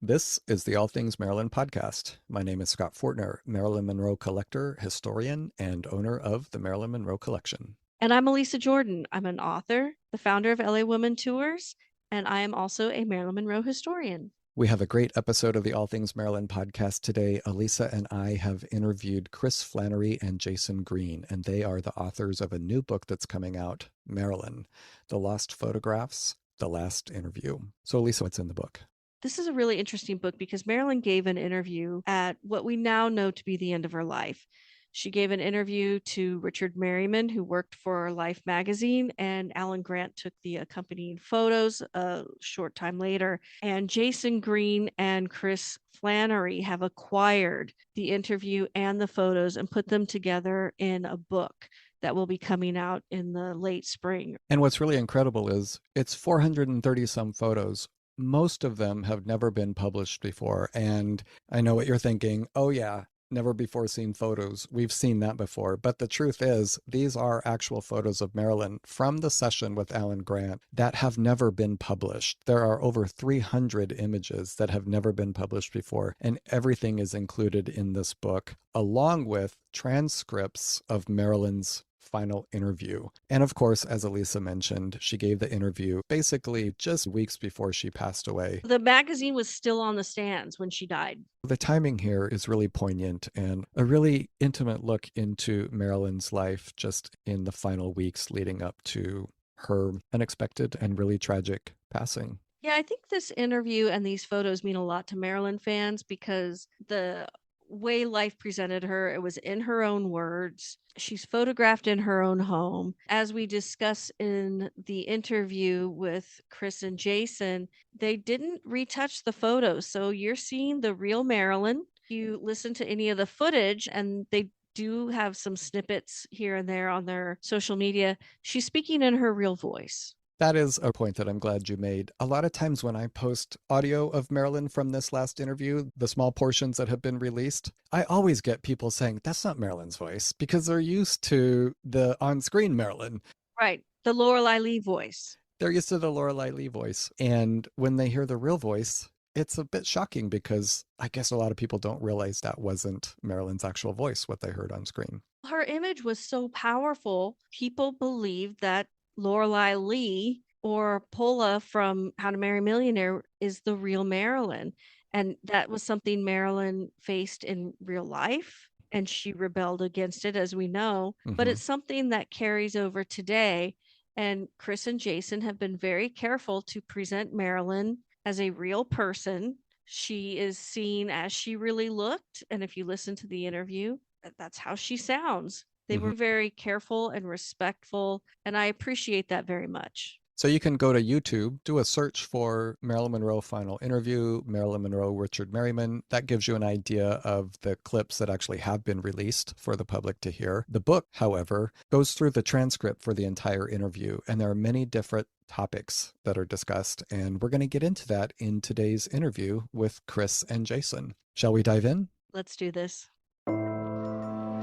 This is the All Things Marilyn podcast. My name is Scott Fortner, Marilyn Monroe collector, historian, and owner of the Marilyn Monroe Collection. And I'm Elisa Jordan. I'm an author, the founder of LA Women Tours, and I am also a Marilyn Monroe historian. We have a great episode of the All Things Marilyn podcast today. Elisa and I have interviewed Chris Flannery and Jason Greene, and they are the authors of a new book that's coming out, Marilyn, The Lost Photographs, The Last Interview. So, Elisa, what's in the book? This is a really interesting book because Marilyn gave an interview at what we now know to be the end of her life. She gave an interview to Richard Meryman, who worked for Life magazine, and Allan Grant took the accompanying photos a short time later. And Jason Greene and Chris Flannery have acquired the interview and the photos and put them together in a book that will be coming out in the late spring. And what's really incredible is it's 430 some photos. Most of them have never been published before. And I know what you're thinking. Oh, yeah, never before seen photos. We've seen that before. But the truth is, these are actual photos of Marilyn from the session with Allan Grant that have never been published. There are over 300 images that have never been published before. And everything is included in this book, along with transcripts of Marilyn's final interview. And of course, as Elisa mentioned, she gave the interview basically just weeks before she passed away. The magazine was still on the stands when she died. The timing here is really poignant and a really intimate look into Marilyn's life just in the final weeks leading up to her unexpected and really tragic passing. Yeah, I think this interview and these photos mean a lot to Marilyn fans because the way life presented her, it was in her own words. She's photographed in her own home. As we discuss in the interview with Chris and Jason, they didn't retouch the photos. So you're seeing the real Marilyn. You listen to any of the footage, and they do have some snippets here and there on their social media. She's speaking in her real voice. That is a point that I'm glad you made. A lot of times when I post audio of Marilyn from this last interview, the small portions that have been released, I always get people saying, that's not Marilyn's voice, because they're used to the on-screen Marilyn. Right. The Lorelei Lee voice. They're used to the Lorelei Lee voice. And when they hear the real voice, it's a bit shocking because I guess a lot of people don't realize that wasn't Marilyn's actual voice, what they heard on screen. Her image was so powerful, people believed that Lorelei Lee or Paula from How to Marry a Millionaire is the real Marilyn. And that was something Marilyn faced in real life. And she rebelled against it, as we know. But it's something that carries over today. And Chris and Jason have been very careful to present Marilyn as a real person. She is seen as she really looked. And if you listen to the interview, that's how she sounds. They were very careful and respectful, and I appreciate that very much. So you can go to YouTube, do a search for Marilyn Monroe final interview, Marilyn Monroe, Richard Meryman. That gives you an idea of the clips that actually have been released for the public to hear. The book, however, goes through the transcript for the entire interview, and there are many different topics that are discussed, and we're going to get into that in today's interview with Chris and Jason. Shall we dive in? Let's do this.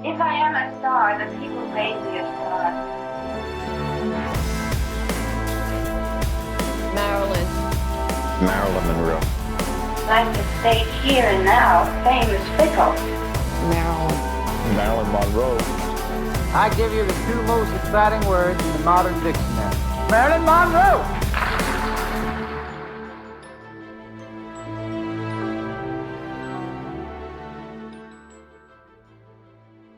If I am a star, the people made me a star. Marilyn Monroe. Like the stage here and now, fame is fickle. Marilyn Monroe. I give you the two most exciting words in the modern dictionary. Marilyn Monroe!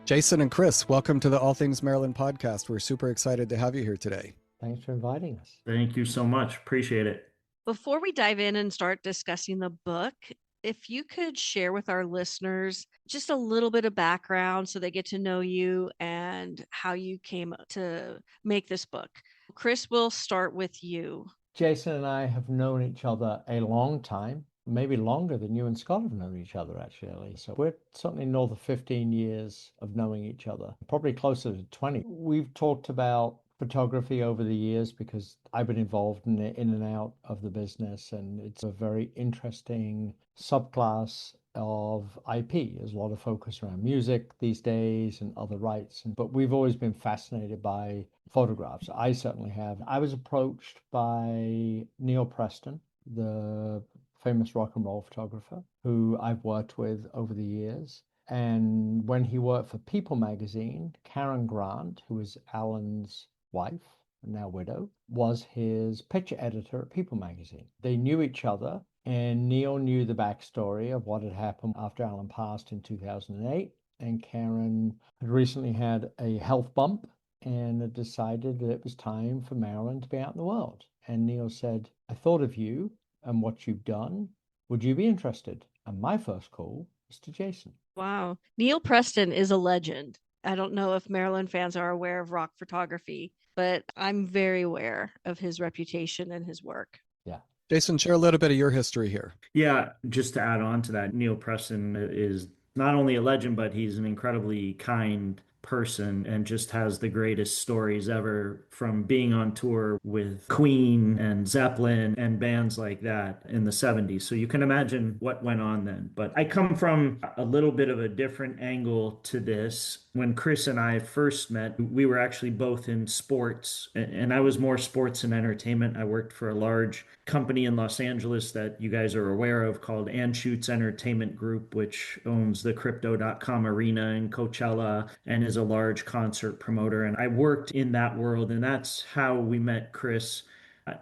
Jason and Chris, welcome to the All Things Marilyn podcast. We're super excited to have you here today. Thanks for inviting us. Thank you so much. Appreciate it. Before we dive in and start discussing the book, if you could share with our listeners just a little bit of background so they get to know you and how you came to make this book. Chris, we'll start with you. Jason and I have known each other a long time, maybe longer than you and Scott have known each other, actually. So we're certainly north of 15 years of knowing each other, probably closer to 20. We've talked about photography over the years because I've been involved in and out of the business, and it's a very interesting subclass of IP. There's a lot of focus around music these days and other rights, but we've always been fascinated by photographs. I certainly have. I was approached by Neil Preston, the famous rock and roll photographer who I've worked with over the years. And when he worked for People magazine, Karen Grant, who was Allan's wife, now widow, was his picture editor at People magazine. They knew each other, and Neil knew the backstory of what had happened after Allan passed in 2008. And Karen had recently had a health bump and had decided that it was time for Marilyn to be out in the world. And Neil said, I thought of you and what you've done. Would you be interested? And my first call was to Jason. Wow. Neil Preston is a legend. I don't know if Maryland fans are aware of rock photography, but I'm very aware of his reputation and his work. Yeah. Jason, share a little bit of your history here. Yeah, just to add on to that, Neil Preston is not only a legend, but he's an incredibly kind person and just has the greatest stories ever, from being on tour with Queen and Zeppelin and bands like that in the 70s. So you can imagine what went on then. But I come from a little bit of a different angle to this. When Chris and I first met, we were actually both in sports, and I was more sports and entertainment. I worked for a large company in Los Angeles that you guys are aware of called Anschutz Entertainment Group, which owns the Crypto.com Arena in Coachella and is a large concert promoter. And I worked in that world, and that's how we met Chris.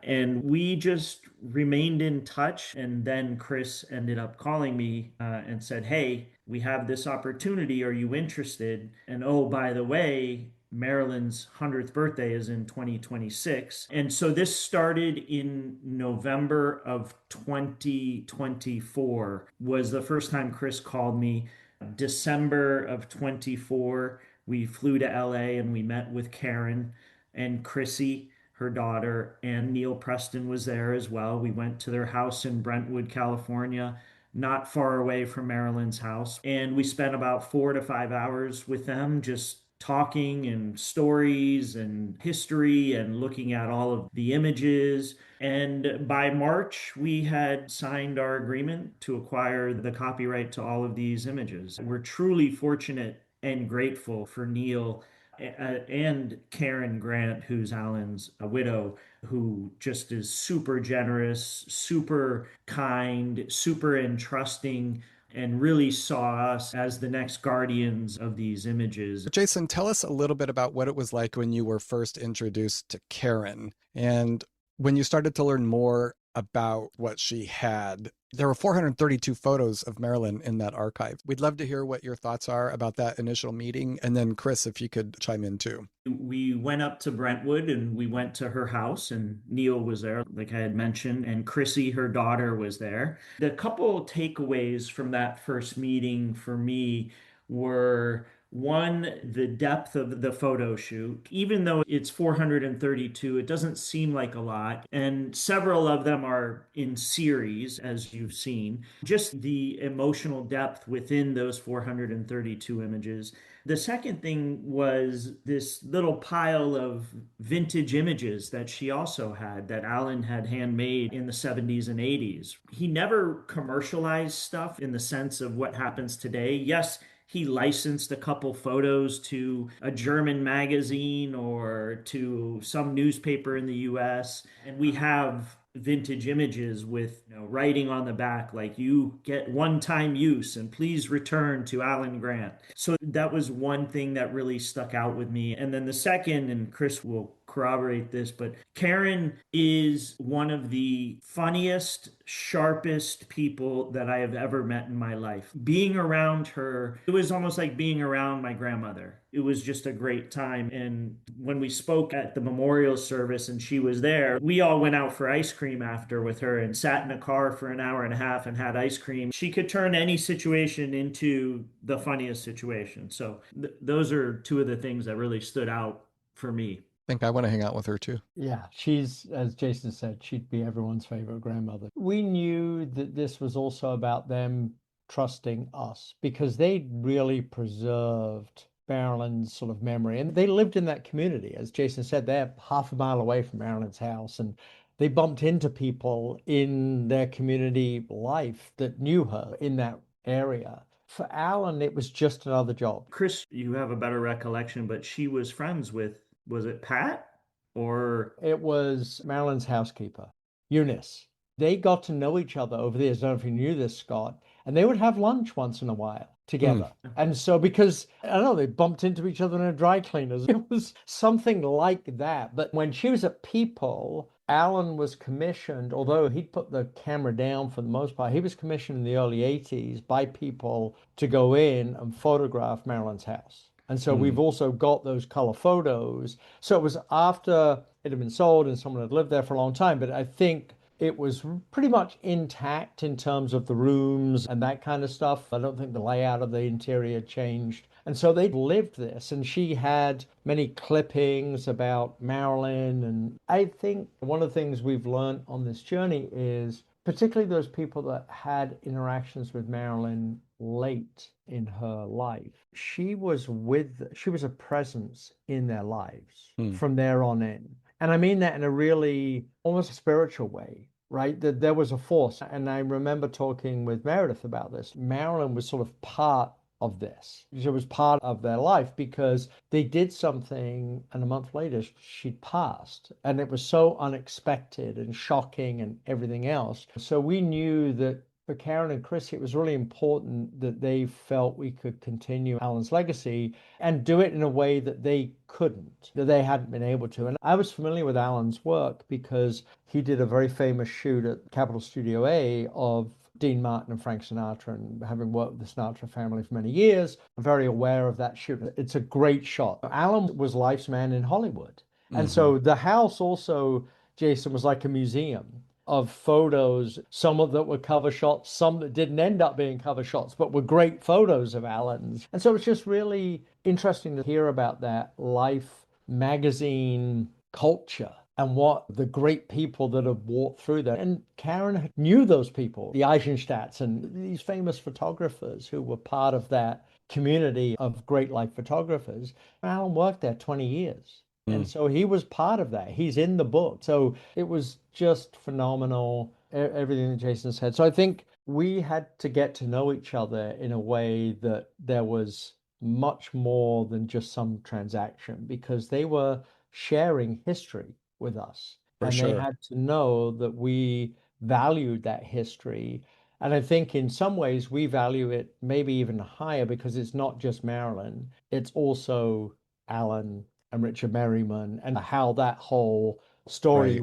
And we just remained in touch. And then Chris ended up calling me and said, hey, we have this opportunity. Are you interested? And oh, by the way, Marilyn's 100th birthday is in 2026. And so this started in November of 2024 was the first time Chris called me. December of 24, we flew to LA and we met with Karen and Chrissy, her daughter, and Neil Preston was there as well. We went to their house in Brentwood, California, not far away from Marilyn's house. And we spent about 4 to 5 hours with them, just talking and stories and history and looking at all of the images. And by March, we had signed our agreement to acquire the copyright to all of these images. We're truly fortunate and grateful for Neil and Karen Grant, who's Allan's widow, who just is super generous, super kind, super entrusting, and really saw us as the next guardians of these images. Jason, tell us a little bit about what it was like when you were first introduced to Karen and when you started to learn more about what she had. There were 432 photos of Marilyn in that archive. We'd love to hear what your thoughts are about that initial meeting. And then Chris, if you could chime in too. We went up to Brentwood and we went to her house, and Neil was there, like I had mentioned, and Chrissy, her daughter, was there. The couple takeaways from that first meeting for me were, one, the depth of the photo shoot. Even though it's 432, it doesn't seem like a lot. And several of them are in series, as you've seen. Just the emotional depth within those 432 images. The second thing was this little pile of vintage images that she also had that Allan had handmade in the 70s and 80s. He never commercialized stuff in the sense of what happens today. Yes, he licensed a couple photos to a German magazine or to some newspaper in the US. And we have vintage images with writing on the back like, you get one-time use and please return to Allan Grant. So that was one thing that really stuck out with me. And then the second, and Chris will corroborate this, but Karen is one of the funniest, sharpest people that I have ever met in my life. Being around her, it was almost like being around my grandmother. It was just a great time. And when we spoke at the memorial service and she was there, we all went out for ice cream after with her and sat in a car for an hour and a half and had ice cream. She could turn any situation into the funniest situation. So those are two of the things that really stood out for me. I think I want to hang out with her too. Yeah, she's, as Jason said, she'd be everyone's favorite grandmother. We knew that this was also about them trusting us because they really preserved Marilyn's sort of memory. And they lived in that community. As Jason said, they're half a mile away from Marilyn's house. And they bumped into people in their community life that knew her in that area. For Allan, it was just another job. Chris, you have a better recollection, but she was friends with, was it Pat? Or it was Marilyn's housekeeper, Eunice. They got to know each other over the years. I don't know if you knew this, Scott, and they would have lunch once in a while together. And so, because I don't know, they bumped into each other in a dry cleaners. It was something like that. But when she was at People, Allan was commissioned, although he'd put the camera down for the most part, he was commissioned in the early 80s by People to go in and photograph Marilyn's house. And so we've also got those color photos. So it was after it had been sold and someone had lived there for a long time. But I think it was pretty much intact in terms of the rooms and that kind of stuff. I don't think the layout of the interior changed. And so they lived this, and she had many clippings about Marilyn. And I think one of the things we've learned on this journey is particularly those people that had interactions with Marilyn late in her life. She was a presence in their lives from there on in. And I mean that in a really almost spiritual way, right? That there was a force. And I remember talking with Meredith about this. Marilyn was sort of part of this. She was part of their life because they did something, and a month later she'd passed. And it was so unexpected and shocking and everything else. So we knew that for Karen and Chrissy, it was really important that they felt we could continue Allan's legacy and do it in a way that they couldn't, that they hadn't been able to. And I was familiar with Allan's work because he did a very famous shoot at Capitol Studio A of Dean Martin and Frank Sinatra, and having worked with the Sinatra family for many years, I'm very aware of that shoot. It's a great shot. Allan was life's man in Hollywood. And so the house also, Jason, was like a museum of photos, some of that were cover shots, some that didn't end up being cover shots, but were great photos of Allan's. And so it's just really interesting to hear about that Life magazine culture and what the great people that have walked through that. And Karen knew those people, the Eisenstadts and these famous photographers who were part of that community of great life photographers. Allan worked there 20 years. And so he was part of that. He's in the book. So it was just phenomenal, everything that Jason said. So I think we had to get to know each other in a way that there was much more than just some transaction, because they were sharing history with us. For and sure. they had to know that we valued that history. And I think in some ways we value it maybe even higher because it's not just Marilyn, it's also Allan and Richard Meryman, and how that whole story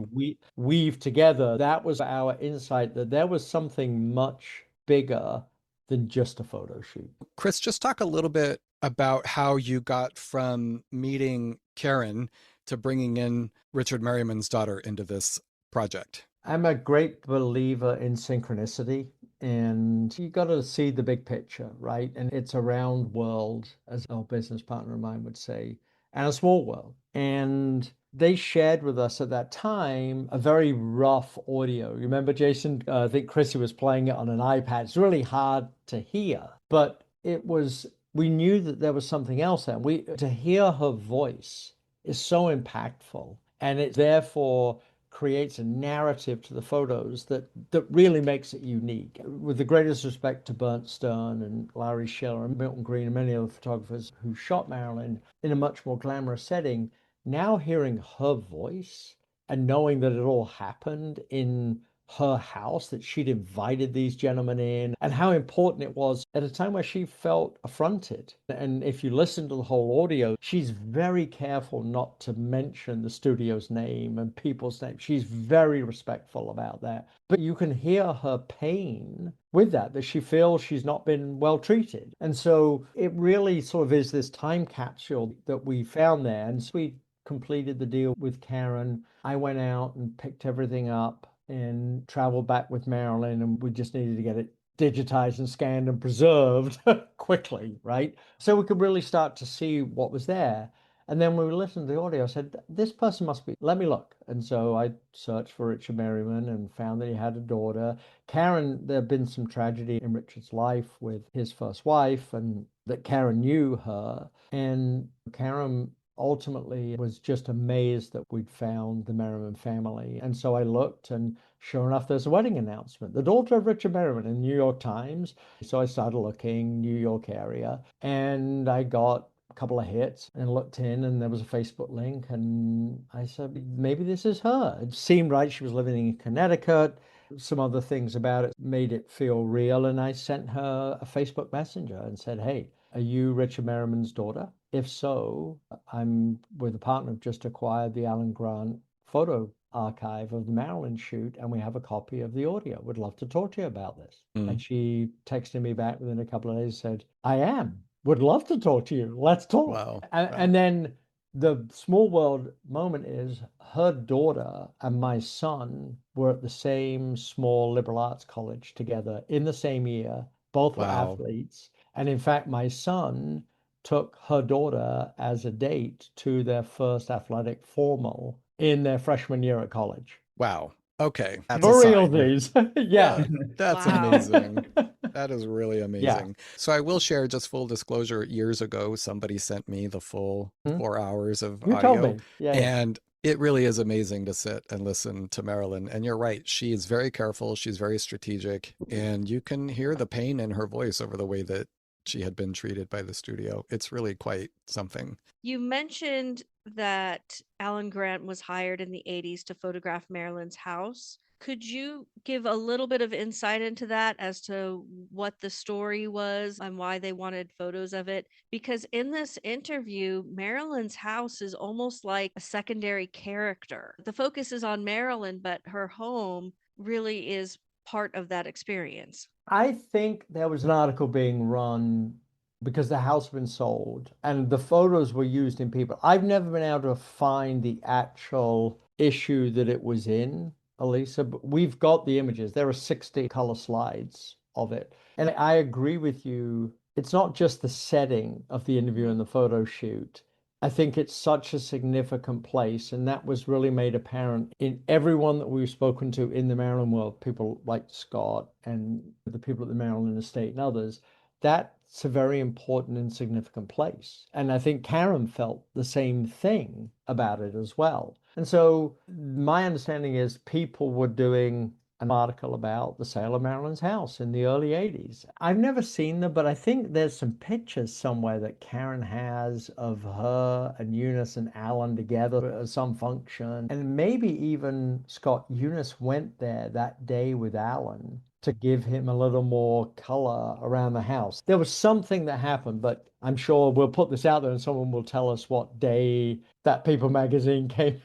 weave together. That was our insight that there was something much bigger than just a photo shoot. Chris, just talk a little bit about how you got from meeting Karen to bringing in Richard Meryman's daughter into this project. I'm a great believer in synchronicity, and you got to see the big picture, right? And it's a round world, as our business partner of mine would say, and a small world. And they shared with us at that time a very rough audio. You remember, Jason? I think Chrissy was playing it on an iPad. It's really hard to hear, but we knew that there was something else there. To hear her voice is so impactful, and it therefore creates a narrative to the photos that really makes it unique. With the greatest respect to Bernd Stern and Larry Schiller and Milton Greene and many other photographers who shot Marilyn in a much more glamorous setting, now hearing her voice and knowing that it all happened in her house, that she'd invited these gentlemen in, and how important it was at a time where she felt affronted. And if you listen to the whole audio, she's very careful not to mention the studio's name and people's names. She's very respectful about that. But you can hear her pain with that she feels she's not been well treated. And so it really sort of is this time capsule that we found there. And so we completed the deal with Karen. I went out and picked everything up and traveled back with Marilyn, and we just needed to get it digitized and scanned and preserved quickly, right? So we could really start to see what was there. And then when we listened to the audio, I said, this person must be, let me look. And so I searched for Richard Meryman and found that he had a daughter. Karen, there had been some tragedy in Richard's life with his first wife, and that Karen knew her. And Karen ultimately was just amazed that we'd found the Meryman family. And so I looked, and sure enough, there's a wedding announcement. The daughter of Richard Meryman in New York Times. So I started looking, New York area, and I got a couple of hits and looked in, and there was a Facebook link, and I said, maybe this is her. It seemed right. She was living in Connecticut. Some other things about it made it feel real. And I sent her a Facebook Messenger and said, hey, are you Richard Meryman's daughter? If so, I'm with a partner who've just acquired the Allan Grant photo archive of the Marilyn shoot, and we have a copy of the audio. Would love to talk to you about this. And she texted me back within a couple of days, said, I am. Would love to talk to you. Let's talk. Wow. And then the small world moment is her daughter and my son were at the same small liberal arts college together in the same year. Both were Wow. athletes. And in fact, my son took her daughter as a date to their first athletic formal in their freshman year at college. Wow. Okay. That's For a real, sign. these. Yeah. That's Wow. amazing. That is really amazing. Yeah. So I will share, just full disclosure, years ago, somebody sent me the full 4 hours of You audio. told me. Yeah. And it really is amazing to sit and listen to Marilyn. And you're right. She is very careful. She's very strategic. And you can hear the pain in her voice over the way that she had been treated by the studio. It's really quite something. You mentioned that Allan Grant was hired in the 80s to photograph Marilyn's house. Could you give a little bit of insight into that as to what the story was and why they wanted photos of it? Because in this interview, Marilyn's house is almost like a secondary character. The focus is on Marilyn, but her home really is part of that experience. I think there was an article being run because the house had been sold and the photos were used in people. I've never been able to find the actual issue that it was in, Elisa, but we've got the images. There are 60 color slides of it. And I agree with you. It's not just the setting of the interview and the photo shoot. I think it's such a significant place, and that was really made apparent in everyone that we've spoken to in the Maryland world, people like Scott and the people at the Maryland Estate and others. That's a very important and significant place. And I think Karen felt the same thing about it as well. And so my understanding is people were doing an article about the sale of Marilyn's house in the early 80s. I've never seen them, but I think there's some pictures somewhere that Karen has of her and Eunice and Allan together at some function. And maybe even Scott, Eunice went there that day with Allan to give him a little more color around the house. There was something that happened, but I'm sure we'll put this out there and someone will tell us what day that People magazine came.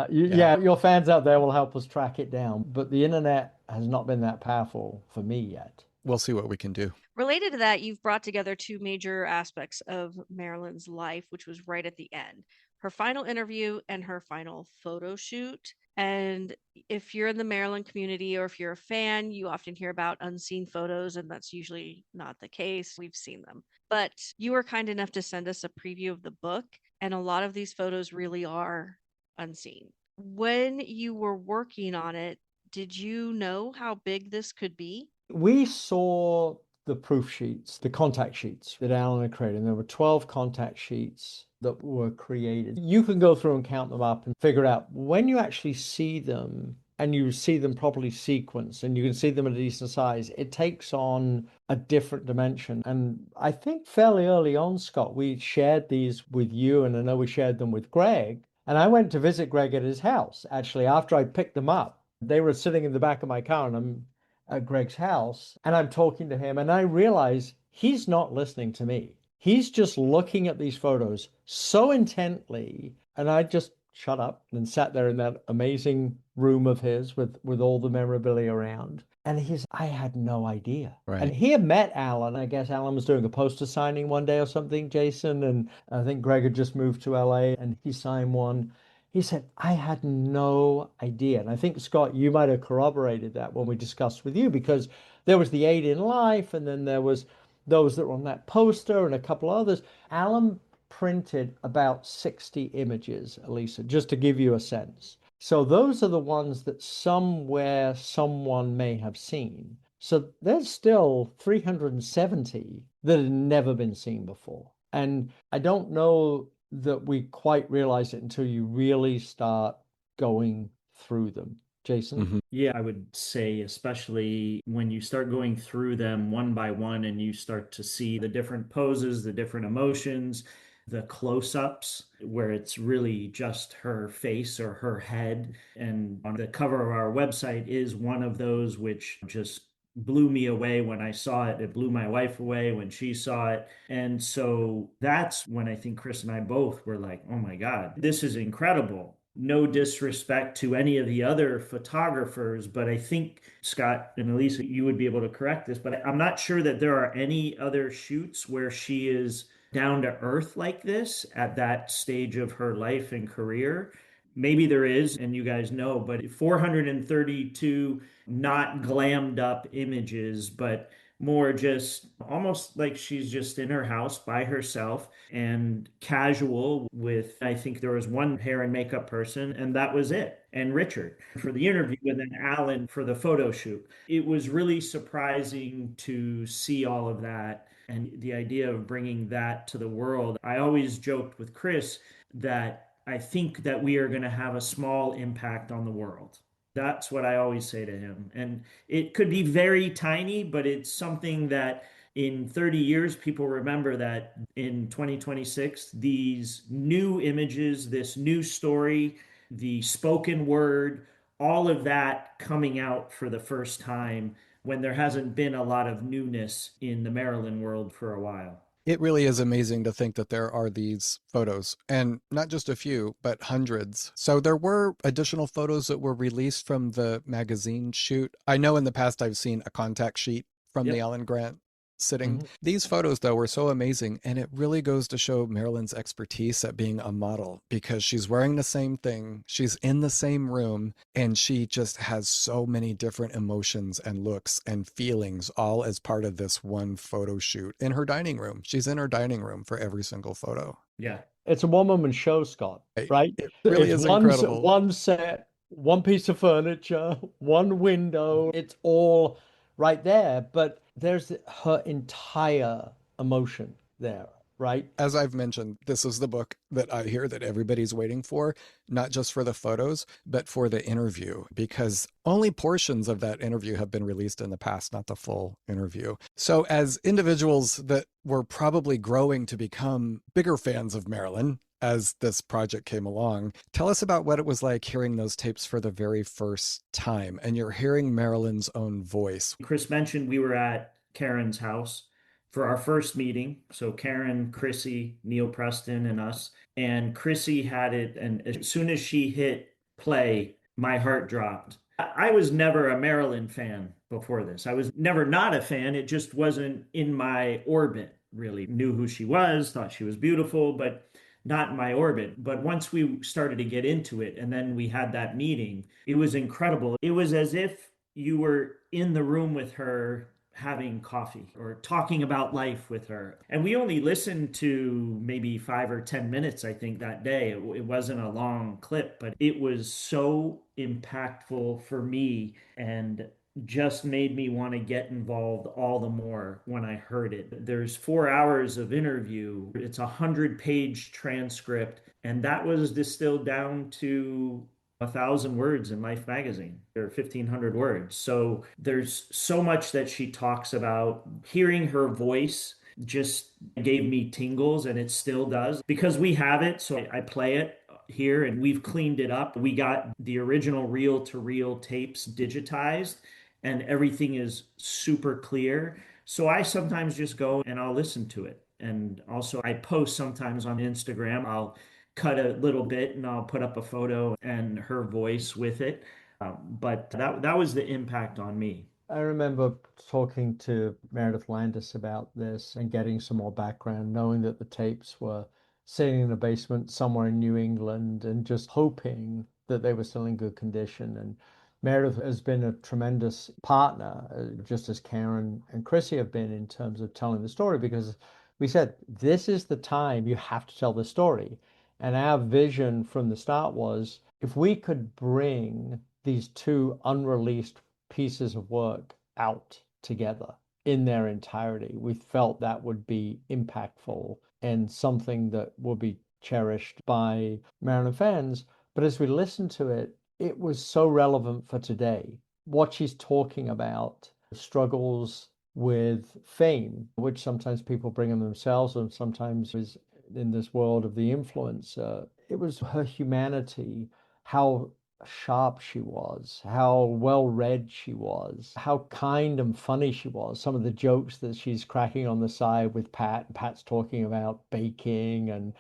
Yeah, your fans out there will help us track it down. But the internet has not been that powerful for me yet. We'll see what we can do. Related to that, you've brought together two major aspects of Marilyn's life, which was right at the end: her final interview and her final photo shoot. And if you're in the Maryland community or if you're a fan, you often hear about unseen photos, and that's usually not the case. We've seen them. But you were kind enough to send us a preview of the book, and a lot of these photos really are unseen. When you were working on it, did you know how big this could be? We saw the proof sheets, the contact sheets that Allan had created. And there were 12 contact sheets that were created. You can go through and count them up and figure out when you actually see them and you see them properly sequenced and you can see them at a decent size, it takes on a different dimension. And I think fairly early on, Scott, we shared these with you, and I know we shared them with Greg. And I went to visit Greg at his house, actually, after I picked them up. They were sitting in the back of my car, and I'm at Greg's house, and I'm talking to him, and I realize he's not listening to me. He's just looking at these photos so intently, and I just shut up and sat there in that amazing room of his with all the memorabilia around. And I had no idea. Right. And he had met Allan. I guess Allan was doing a poster signing one day or something, Jason, and I think Greg had just moved to LA and he signed one. He said, I had no idea. And I think, Scott, you might have corroborated that when we discussed with you, because there was the 8 in Life, and then there was those that were on that poster and a couple others. Allan printed about 60 images, Elisa, just to give you a sense. So those are the ones that somewhere someone may have seen. So there's still 370 that had never been seen before. And I don't know that we quite realize it until you really start going through them. Jason? Mm-hmm. Yeah, I would say, especially when you start going through them one by one and you start to see the different poses, the different emotions, the close-ups where it's really just her face or her head. And on the cover of our website is one of those, which just blew me away when I saw it. It blew my wife away when she saw it. And so that's when I think Chris and I both were like, oh my God, this is incredible. No disrespect to any of the other photographers, but I think Scott and Elisa, you would be able to correct this, but I'm not sure that there are any other shoots where she is down to earth like this at that stage of her life and career. Maybe there is, and you guys know, but 432 not glammed up images, but more just almost like she's just in her house by herself and casual with, I think there was one hair and makeup person, and that was it. And Richard for the interview, and then Allan for the photo shoot. It was really surprising to see all of that and the idea of bringing that to the world. I always joked with Chris that I think that we are going to have a small impact on the world. That's what I always say to him. And it could be very tiny, but it's something that in 30 years, people remember that in 2026, these new images, this new story, the spoken word, all of that coming out for the first time when there hasn't been a lot of newness in the Maryland world for a while. It really is amazing to think that there are these photos, and not just a few, but hundreds. So there were additional photos that were released from the magazine shoot. I know in the past I've seen a contact sheet from the Allan Grant sitting. Mhm. These photos, though, were so amazing, and it really goes to show Marilyn's expertise at being a model, because she's wearing the same thing, she's in the same room, and she just has so many different emotions and looks and feelings all as part of this one photo shoot in her dining room. She's in her dining room for every single photo. Yeah. It's a one-woman show, Scott, right? It really It's is incredible. one set, one piece of furniture, one window. It's all right there, but there's her entire emotion there, right? As I've mentioned, this is the book that I hear that everybody's waiting for, not just for the photos, but for the interview, because only portions of that interview have been released in the past, not the full interview. So as individuals that were probably growing to become bigger fans of Marilyn as this project came along, tell us about what it was like hearing those tapes for the very first time, and you're hearing Marilyn's own voice. Chris mentioned we were at Karen's house for our first meeting. So Karen, Chrissy, Neil Preston, and us. And Chrissy had it. And as soon as she hit play, my heart dropped. I was never a Marilyn fan before this. I was never not a fan. It just wasn't in my orbit, really. Knew who she was, thought she was beautiful, but not in my orbit. But once we started to get into it, and then we had that meeting, it was incredible. It was as if you were in the room with her having coffee or talking about life with her. And we only listened to maybe 5 or 10 minutes, I think, that day. It wasn't a long clip, but it was so impactful for me and just made me want to get involved all the more when I heard it. There's 4 hours of interview. It's 100-page transcript, and that was distilled down to 1,000 words in Life magazine, or 1,500 words. So there's so much that she talks about. Hearing her voice just gave me tingles, and it still does because we have it. So I play it here, and we've cleaned it up. We got the original reel-to-reel tapes digitized, and everything is super clear. So I sometimes just go and I'll listen to it. And also I post sometimes on Instagram. I'll cut a little bit and I'll put up a photo and her voice with it. But that was the impact on me. I remember talking to Meredith Landis about this and getting some more background, knowing that the tapes were sitting in a basement somewhere in New England and just hoping that they were still in good condition. And Meredith has been a tremendous partner, just as Karen and Chrissy have been in terms of telling the story, because we said, this is the time you have to tell the story. And our vision from the start was, if we could bring these two unreleased pieces of work out together in their entirety, we felt that would be impactful and something that would be cherished by Marilyn fans. But as we listened to it, it was so relevant for today. What she's talking about, struggles with fame, which sometimes people bring on themselves and sometimes is in this world of the influencer. It was her humanity, how sharp she was, how well read she was, how kind and funny she was. Some of the jokes that she's cracking on the side with Pat, and Pat's talking about baking, and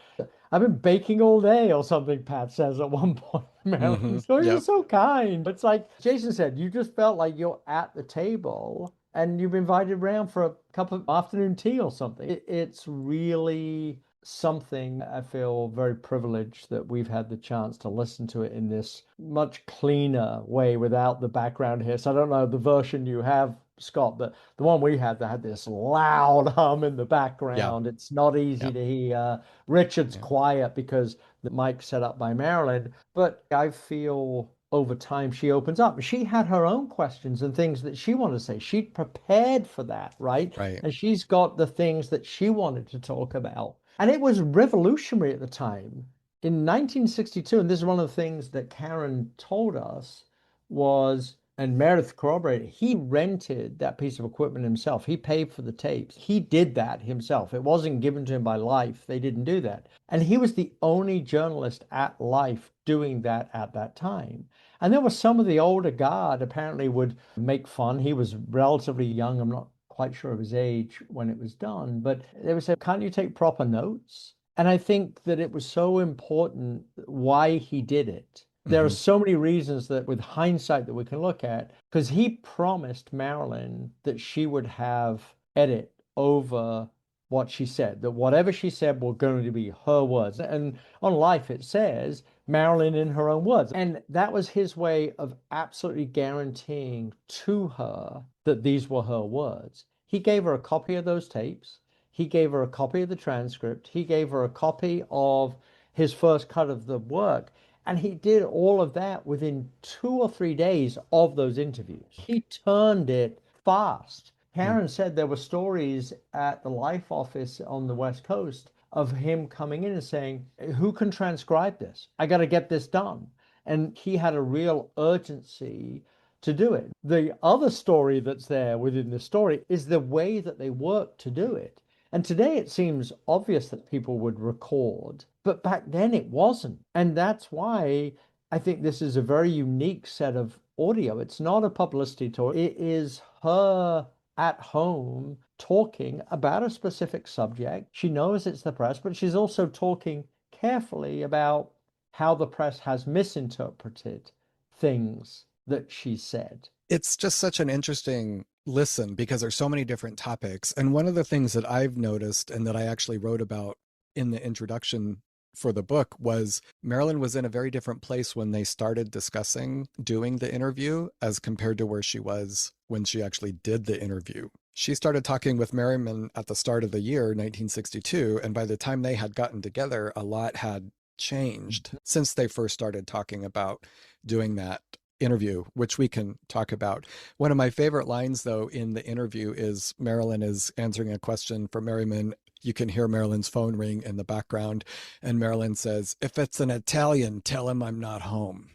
I've been baking all day or something, Pat says at one point. Marilyn's going, you're Yep. so kind. It's like Jason said, you just felt like you're at the table and you've invited around for a cup of afternoon tea or something. It's really something. I feel very privileged that we've had the chance to listen to it in this much cleaner way without the background here. So I don't know the version you have, Scott, but the one we had that had this loud hum in the background. It's not easy to hear. Richard's quiet because the mic's set up by Marilyn, but I feel over time she opens up. She had her own questions and things that she wanted to say. She'd prepared for that, right? Right. And she's got the things that she wanted to talk about. And it was revolutionary at the time. In 1962, and this is one of the things that Karen told us, was, and Meredith corroborated, he rented that piece of equipment himself. He paid for the tapes. He did that himself. It wasn't given to him by Life. They didn't do that. And he was the only journalist at Life doing that at that time. And there was some of the older guard apparently would make fun. He was relatively young. I'm not quite sure of his age when it was done, but they would say, can't you take proper notes? And I think that it was so important why he did it. There are so many reasons that with hindsight that we can look at, because he promised Marilyn that she would have edit over what she said, that whatever she said were going to be her words. And on Life, it says Marilyn in her own words. And that was his way of absolutely guaranteeing to her that these were her words. He gave her a copy of those tapes. He gave her a copy of the transcript. He gave her a copy of his first cut of the work. And he did all of that within 2 or 3 days of those interviews. He turned it fast. Karen said there were stories at the Life office on the West Coast of him coming in and saying, who can transcribe this? I got to get this done. And he had a real urgency to do it. The other story that's there within the story is the way that they worked to do it. And today it seems obvious that people would record, but back then it wasn't. And that's why I think this is a very unique set of audio. It's not a publicity tour. It is her at home talking about a specific subject. She knows it's the press, but she's also talking carefully about how the press has misinterpreted things that she said. It's just such an interesting listen because there's so many different topics. And one of the things that I've noticed and that I actually wrote about in the introduction for the book was Marilyn was in a very different place when they started discussing doing the interview as compared to where she was when she actually did the interview. She started talking with Meryman at the start of the year, 1962, and by the time they had gotten together, a lot had changed since they first started talking about doing that interview, which we can talk about. One of my favorite lines, though, in the interview is Marilyn is answering a question for Meryman. You can hear Marilyn's phone ring in the background, and Marilyn says, "If it's an Italian, tell him I'm not home."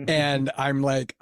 And I'm like,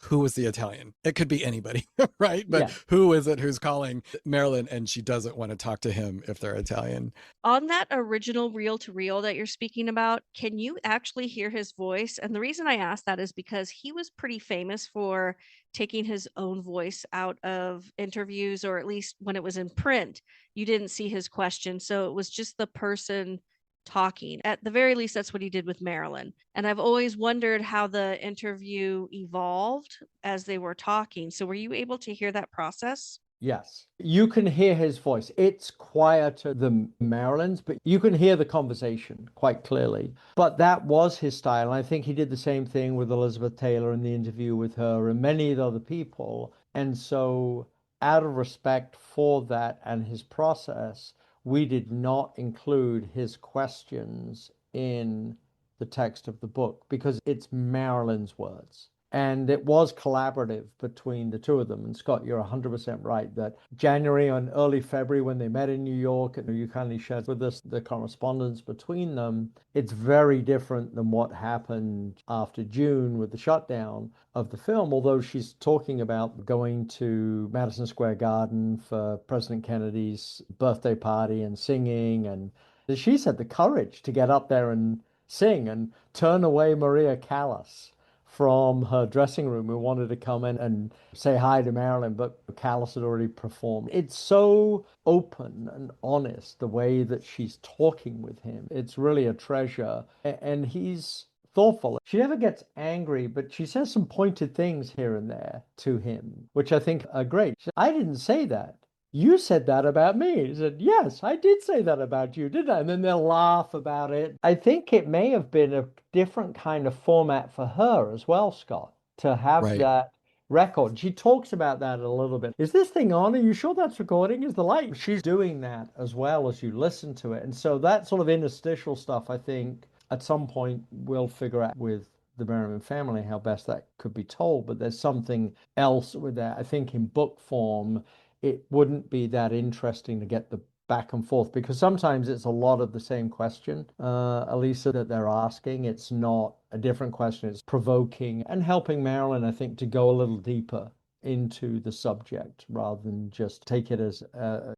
who was the Italian? It could be anybody, right? But who is it who's calling Marilyn and she doesn't want to talk to him if they're Italian? On that original reel to reel that you're speaking about, can you actually hear his voice? And the reason I asked that is because he was pretty famous for taking his own voice out of interviews, or at least when it was in print, you didn't see his question. So it was just the person talking. At the very least, that's what he did with Marilyn. And I've always wondered how the interview evolved as they were talking. So were you able to hear that process? Yes, you can hear his voice. It's quieter than Marilyn's, but you can hear the conversation quite clearly. But that was his style. And I think he did the same thing with Elizabeth Taylor in the interview with her and many other people. And so out of respect for that and his process, we did not include his questions in the text of the book because it's Marilyn's words. And it was collaborative between the two of them. And Scott, you're 100% right that January and early February, when they met in New York, and you kindly shared with us the correspondence between them, it's very different than what happened after June with the shutdown of the film. Although she's talking about going to Madison Square Garden for President Kennedy's birthday party and singing, and She said the courage to get up there and sing and turn away Maria Callas from her dressing room who wanted to come in and say hi to Marilyn, but Callas had already performed. It's so open and honest the way that she's talking with him. It's really a treasure. And he's thoughtful. She never gets angry, but she says some pointed things here and there to him, which I think are great. She said, I didn't say that. You said that about me. He said, yes, I did say that about you, didn't I? And then they'll laugh about it. I think it may have been a different kind of format for her as well, Scott, to have Right. that record. She talks about that a little bit. Is this thing on? Are you sure that's recording? Is the light? She's doing that as well as you listen to it. And so that sort of interstitial stuff, I think, at some point we'll figure out with the Meryman family how best that could be told. But there's something else with that. I think in book form, it wouldn't be that interesting to get the back and forth because sometimes it's a lot of the same question, Elisa, that they're asking. It's not a different question. It's provoking and helping Marilyn, I think, to go a little deeper into the subject rather than just take it as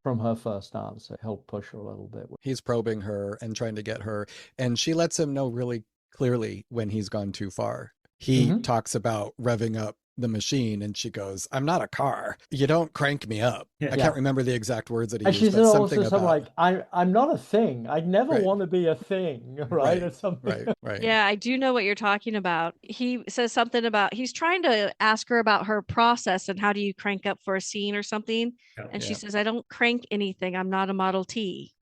from her first answer. Help push her a little bit. He's probing her and trying to get her, and she lets him know really clearly when he's gone too far. He talks about revving up the machine, and she goes, I'm not a car. You don't crank me up. I can't remember the exact words that he and used, she but said something also something about like, I'm not a thing. I never want to be a thing, right? Or something. Right. Yeah, I do know what you're talking about. He says something about he's trying to ask her about her process and how do you crank up for a scene or something. And she says, I don't crank anything. I'm not a Model T.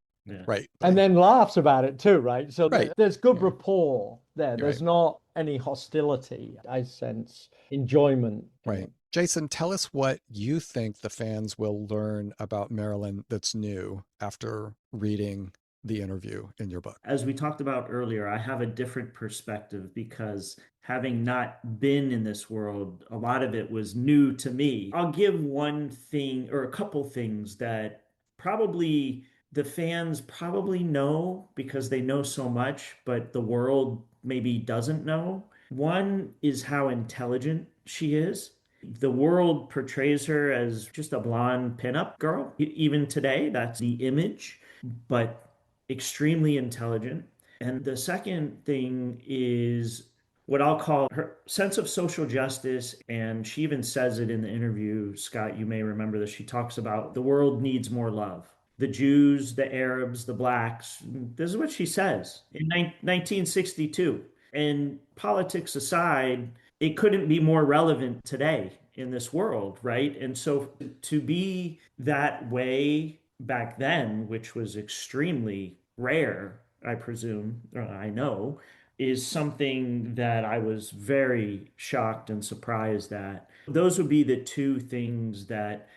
Right. And then laughs about it too, right? So there's good Yeah. rapport there. You're There's not any hostility. I sense enjoyment. Right. Jason, tell us what you think the fans will learn about Marilyn that's new after reading the interview in your book. As we talked about earlier, I have a different perspective because having not been in this world, a lot of it was new to me. I'll give one thing or a couple things that probably the fans probably know because they know so much, but the world maybe doesn't know. One is how intelligent she is. The world portrays her as just a blonde pinup girl. Even today, that's the image, but extremely intelligent. And the second thing is what I'll call her sense of social justice. And she even says it in the interview, Scott, you may remember this. She talks about the world needs more love. The Jews, the Arabs, the blacks. This is what she says in 1962. And politics aside, it couldn't be more relevant today in this world, right? And so to be that way back then, which was extremely rare, I presume, or I know, is something that I was very shocked and surprised at. Those would be the two things that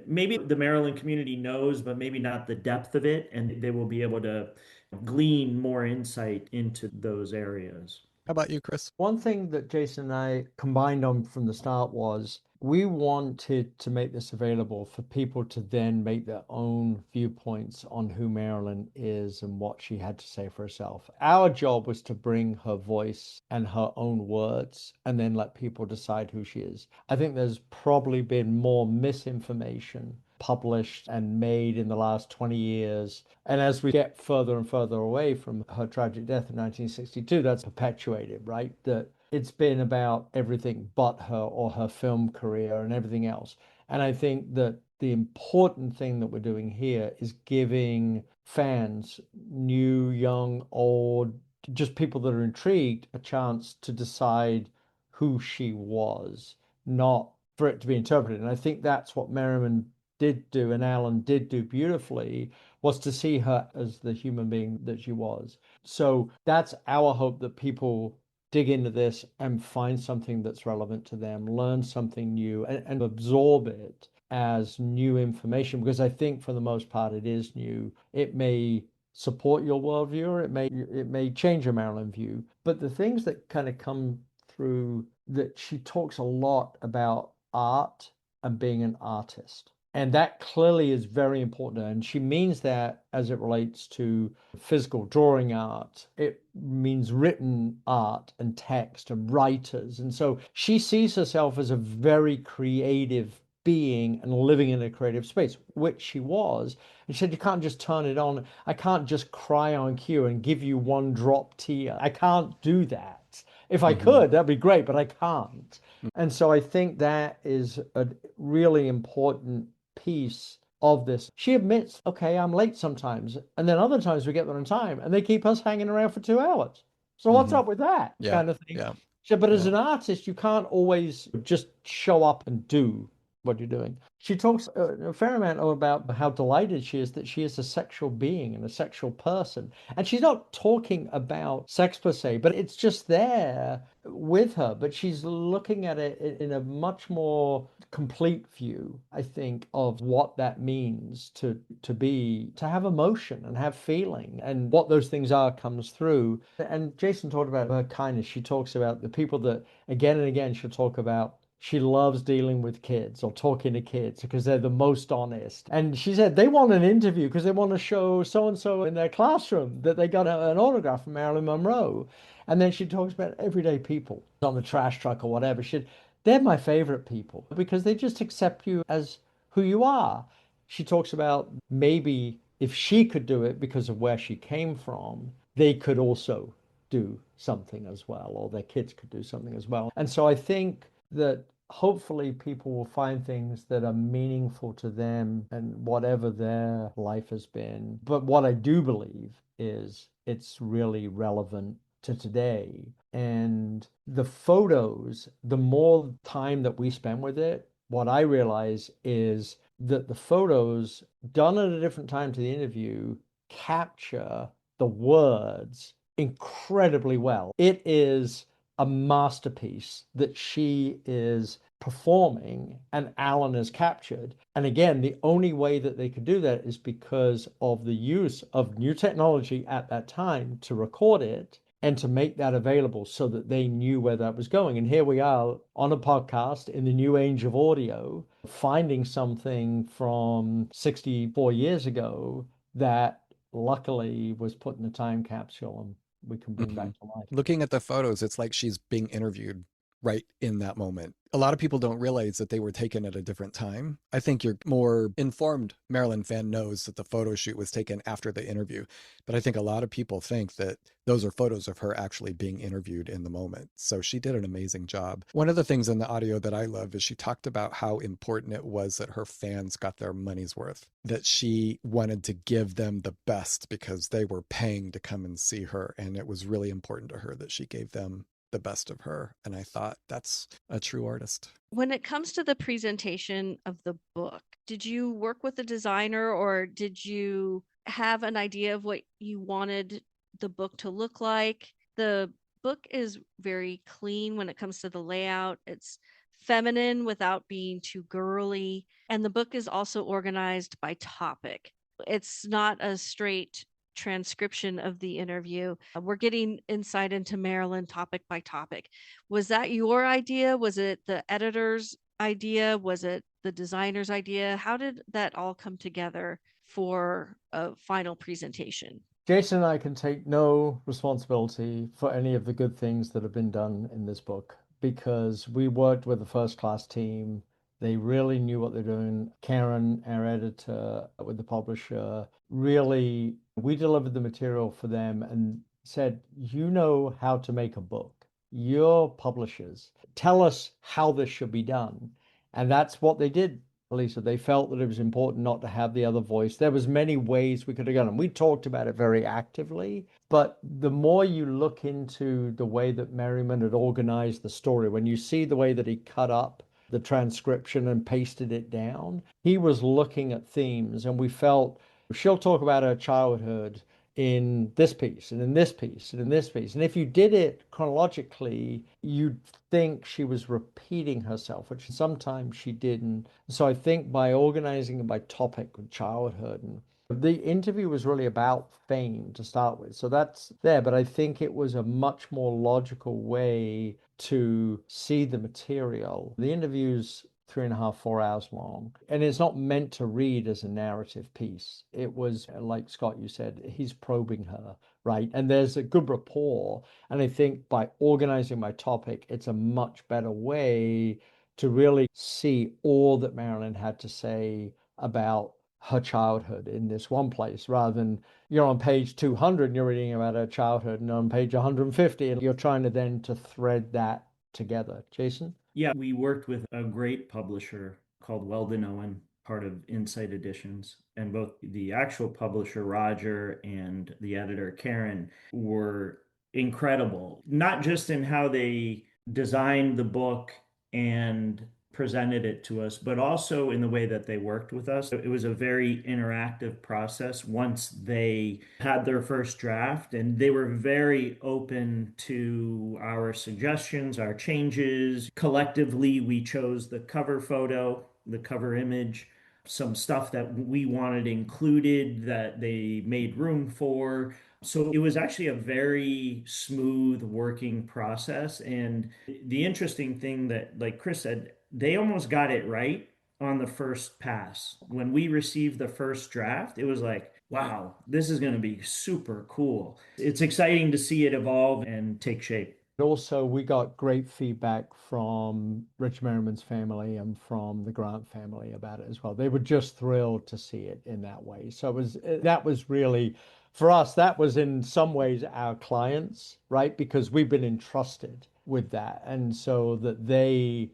maybe the Maryland community knows, but maybe not the depth of it, and they will be able to glean more insight into those areas. How about you, Chris? One thing that Jason and I combined on from the start was we wanted to make this available for people to then make their own viewpoints on who Marilyn is and what she had to say for herself. Our job was to bring her voice and her own words and then let people decide who she is. I think there's probably been more misinformation published and made in the last 20 years. And as we get further and further away from her tragic death in 1962, that's perpetuated, right? That it's been about everything but her or her film career and everything else. And I think that the important thing that we're doing here is giving fans, new, young, old, just people that are intrigued, a chance to decide who she was, not for it to be interpreted. And I think that's what Meryman did do and Allan did do beautifully, was to see her as the human being that she was. So that's our hope, that people dig into this and find something that's relevant to them, learn something new and absorb it as new information, because I think for the most part it is new. It may support your worldview or it may change your Maryland view, but the things that kind of come through, that she talks a lot about art and being an artist. And that clearly is very important. And she means that as it relates to physical drawing art. It means written art and text and writers. And so she sees herself as a very creative being and living in a creative space, which she was. And she said, you can't just turn it on. I can't just cry on cue and give you one drop tear. I can't do that. If I could, that'd be great, but I can't. And so I think that is a really important piece of this. She admits, okay, I'm late sometimes. And then other times we get there on time and they keep us hanging around for 2 hours. So what's up with that kind of thing? Yeah. So, but as an artist, you can't always just show up and do what you're doing. She talks a fair amount about how delighted she is that she is a sexual being and a sexual person. And she's not talking about sex per se, but it's just there with her. But she's looking at it in a much more complete view, I think, of what that means to have emotion and have feeling, and what those things are comes through. And Jason talked about her kindness. She talks about the people that again and again she'll talk about. She loves dealing with kids or talking to kids because they're the most honest. And she said they want an interview because they want to show so-and-so in their classroom that they got an autograph from Marilyn Monroe. And then she talks about everyday people on the trash truck or whatever. They're my favorite people because they just accept you as who you are. She talks about maybe if she could do it because of where she came from, they could also do something as well, or their kids could do something as well. And so I think that hopefully people will find things that are meaningful to them and whatever their life has been. But what I do believe is it's really relevant to today. And the photos, the more time that we spend with it, what I realize is that the photos done at a different time to the interview capture the words incredibly well. It is a masterpiece that she is performing and Allan has captured. And again, the only way that they could do that is because of the use of new technology at that time to record it and to make that available so that they knew where that was going. And here we are on a podcast in the new age of audio, finding something from 64 years ago that luckily was put in a time capsule and we can bring back to life. Looking at the photos, it's like she's being interviewed right in that moment. A lot of people don't realize that they were taken at a different time. I think your more informed Marilyn fan knows that the photo shoot was taken after the interview, but I think a lot of people think that those are photos of her actually being interviewed in the moment. So she did an amazing job. One of the things in the audio that I love is she talked about how important it was that her fans got their money's worth, that she wanted to give them the best because they were paying to come and see her. And it was really important to her that she gave them the best of her. And I thought that's a true artist. When it comes to the presentation of the book, did you work with a designer or did you have an idea of what you wanted the book to look like? The book is very clean when it comes to the layout. It's feminine without being too girly. And the book is also organized by topic. It's not a straight transcription of the interview. We're getting insight into Marilyn topic by topic. Was that your idea? Was it the editor's idea? Was it the designer's idea? How did that all come together for a final presentation? Jason and I can take no responsibility for any of the good things that have been done in this book because we worked with a first-class team. They really knew what they're doing. Karen, our editor with the publisher, really, we delivered the material for them and said, you know how to make a book. You're publishers. Tell us how this should be done. And that's what they did, Elisa. They felt that it was important not to have the other voice. There was many ways we could have gone, and we talked about it very actively. But the more you look into the way that Meryman had organized the story, when you see the way that he cut up the transcription and pasted it down, he was looking at themes, and we felt she'll talk about her childhood in this piece and in this piece and in this piece. And if you did it chronologically, you'd think she was repeating herself, which sometimes she didn't. So I think by organizing it by topic with childhood, and the interview was really about fame to start with. So that's there. But I think it was a much more logical way to see the material. The interview's 3.5, 4 hours long. And it's not meant to read as a narrative piece. It was, like Scott, you said, he's probing her, right? And there's a good rapport. And I think by organizing my topic, it's a much better way to really see all that Marilyn had to say about her childhood in this one place, rather than you're on page 200 and you're reading about her childhood, and on page 150 and you're trying to then to thread that together. Jason? Yeah, we worked with a great publisher called Weldon Owen, part of Insight Editions, and both the actual publisher Roger and the editor Karen were incredible, not just in how they designed the book and presented it to us, but also in the way that they worked with us. It was a very interactive process once they had their first draft, and they were very open to our suggestions, our changes. Collectively, we chose the cover photo, the cover image, some stuff that we wanted included that they made room for. So it was actually a very smooth working process. And the interesting thing that, like Chris said, they almost got it right on the first pass. When we received the first draft, it was like, wow, this is going to be super cool. It's exciting to see it evolve and take shape. Also, we got great feedback from Richard Meryman's family and from the Grant family about it as well. They were just thrilled to see it in that way. So that was really, for us, that was in some ways our clients, right? Because we've been entrusted with that. And so that they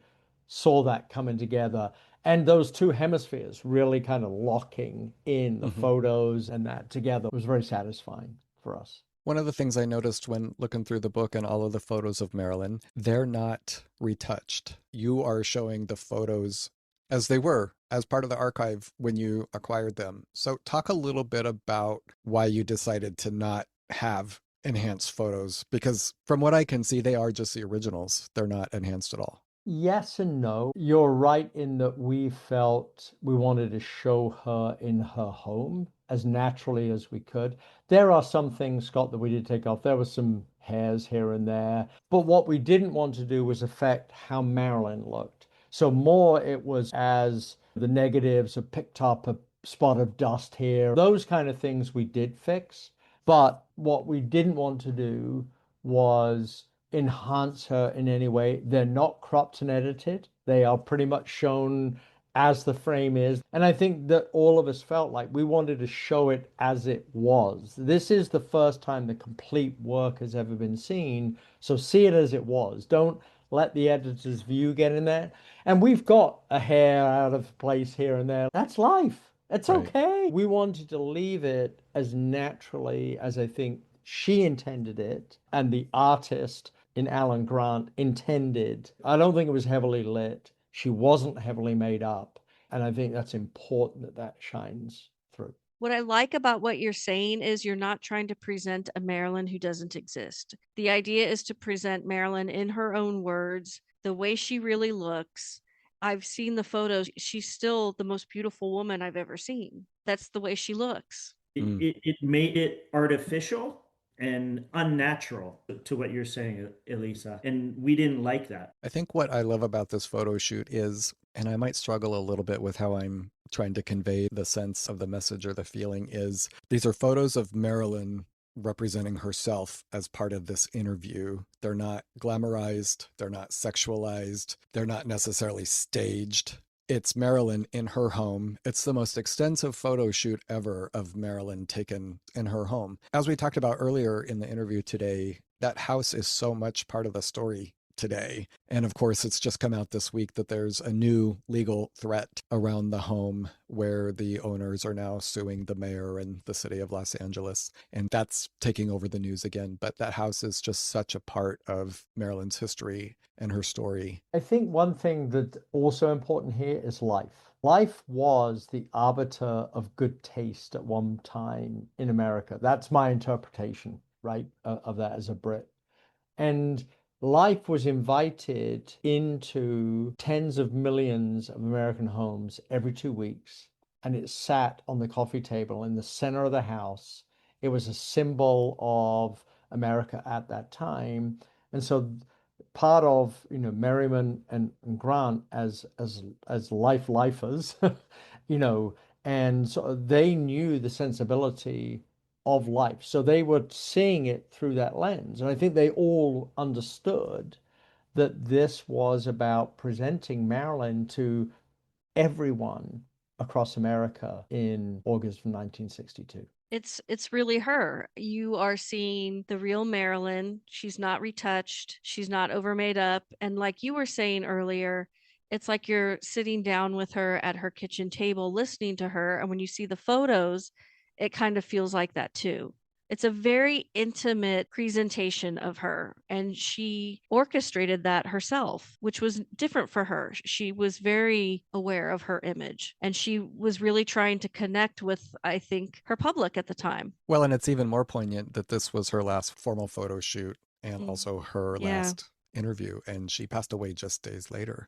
saw that coming together, and those two hemispheres really kind of locking in the photos and that together was very satisfying for us. One of the things I noticed when looking through the book and all of the photos of Marilyn, they're not retouched. You are showing the photos as they were, as part of the archive when you acquired them. So talk a little bit about why you decided to not have enhanced photos, because from what I can see, they are just the originals. They're not enhanced at all. Yes and no. You're right in that we felt we wanted to show her in her home as naturally as we could. There are some things, Scott, that we did take off. There were some hairs here and there. But what we didn't want to do was affect how Marilyn looked. So more it was as the negatives have picked up a spot of dust here. Those kind of things we did fix. But what we didn't want to do was enhance her in any way. They're not cropped and edited. They are pretty much shown as the frame is. And I think that all of us felt like we wanted to show it as it was. This is the first time the complete work has ever been seen. So see it as it was. Don't let the editor's view get in there. And we've got a hair out of place here and there. That's life. It's okay. We wanted to leave it as naturally as I think she intended it, and the artist in Allan Grant intended. I don't think it was heavily lit. She wasn't heavily made up. And I think that's important that that shines through. What I like about what you're saying is you're not trying to present a Marilyn who doesn't exist. The idea is to present Marilyn in her own words, the way she really looks. I've seen the photos. She's still the most beautiful woman I've ever seen. That's the way she looks. It made it artificial and unnatural to what you're saying, Elisa. And we didn't like that. I think what I love about this photo shoot is, and I might struggle a little bit with how I'm trying to convey the sense of the message or the feeling, is these are photos of Marilyn representing herself as part of this interview. They're not glamorized, they're not sexualized, they're not necessarily staged. It's Marilyn in her home. It's the most extensive photo shoot ever of Marilyn taken in her home. As we talked about earlier in the interview today, that house is so much part of the story today. And of course, it's just come out this week that there's a new legal threat around the home where the owners are now suing the mayor and the city of Los Angeles. And that's taking over the news again. But that house is just such a part of Marilyn's history and her story. I think one thing that's also important here is life. Life was the arbiter of good taste at one time in America. That's my interpretation, right, of that as a Brit. And Life was invited into tens of millions of American homes every 2 weeks, and it sat on the coffee table in the center of the house. It was a symbol of America at that time. And so part of, Meryman and Grant as lifers, and so they knew the sensibility of life. So they were seeing it through that lens. And I think they all understood that this was about presenting Marilyn to everyone across America in August of 1962. It's really her. You are seeing the real Marilyn. She's not retouched. She's not overmade up. And like you were saying earlier, it's like you're sitting down with her at her kitchen table, listening to her. And when you see the photos, it kind of feels like that too. It's a very intimate presentation of her, and she orchestrated that herself, which was different for her. She was very aware of her image, and she was really trying to connect with, I think, her public at the time. Well, and it's even more poignant that this was her last formal photo shoot and also her Yeah. last interview, and she passed away just days later.